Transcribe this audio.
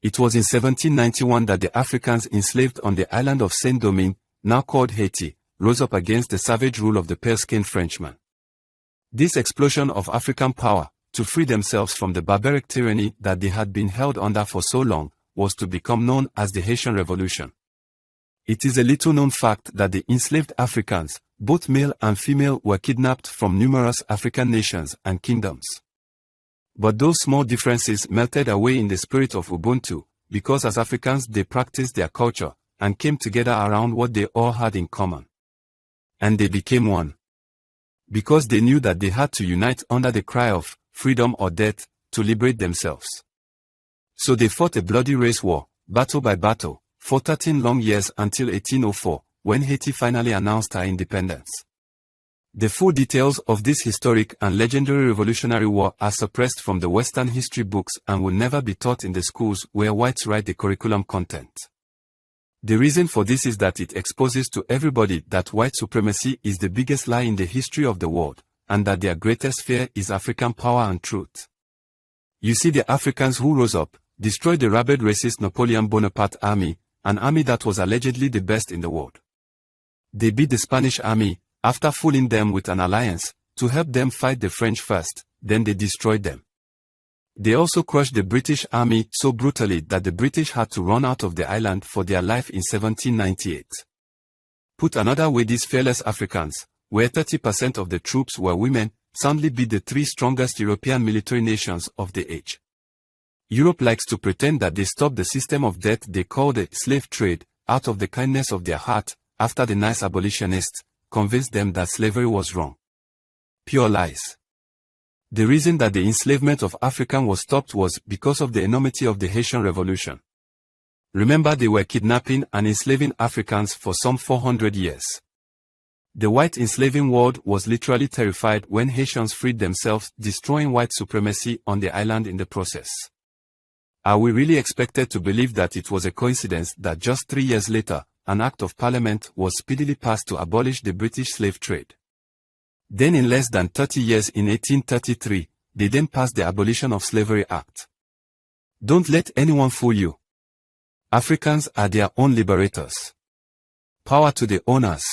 It was in 1791 that the Africans enslaved on the island of Saint-Domingue, now called Haiti, rose up against the savage rule of the pale-skinned Frenchman. This explosion of African power, to free themselves from the barbaric tyranny that they had been held under for so long, was to become known as the Haitian Revolution. It is a little-known fact that the enslaved Africans, both male and female, were kidnapped from numerous African nations and kingdoms. But those small differences melted away in the spirit of Ubuntu, because as Africans they practiced their culture, and came together around what they all had in common. And they became one. Because they knew that they had to unite under the cry of freedom or death, to liberate themselves. So they fought a bloody race war, battle by battle, for 13 long years until 1804, when Haiti finally announced her independence. The full details of this historic and legendary revolutionary war are suppressed from the Western history books and will never be taught in the schools where whites write the curriculum content. The reason for this is that it exposes to everybody that white supremacy is the biggest lie in the history of the world, and that their greatest fear is African power and truth. You see, the Africans who rose up, destroyed the rabid racist Napoleon Bonaparte army, an army that was allegedly the best in the world. They beat the Spanish army, after fooling them with an alliance, to help them fight the French first, then they destroyed them. They also crushed the British army so brutally that the British had to run out of the island for their life in 1798. Put another way, these fearless Africans, where 30% of the troops were women, soundly beat the three strongest European military nations of the age. Europe likes to pretend that they stopped the system of death they call the slave trade, out of the kindness of their heart, after the nice abolitionists convinced them that slavery was wrong. Pure lies. The reason that the enslavement of Africans was stopped was because of the enormity of the Haitian Revolution. Remember, they were kidnapping and enslaving Africans for some 400 years. The white enslaving world was literally terrified when Haitians freed themselves, destroying white supremacy on the island in the process. Are we really expected to believe that it was a coincidence that just 3 years later, an act of parliament was speedily passed to abolish the British slave trade? Then in less than 30 years, in 1833, they then passed the Abolition of Slavery Act. Don't let anyone fool you. Africans are their own liberators. Power to the owners.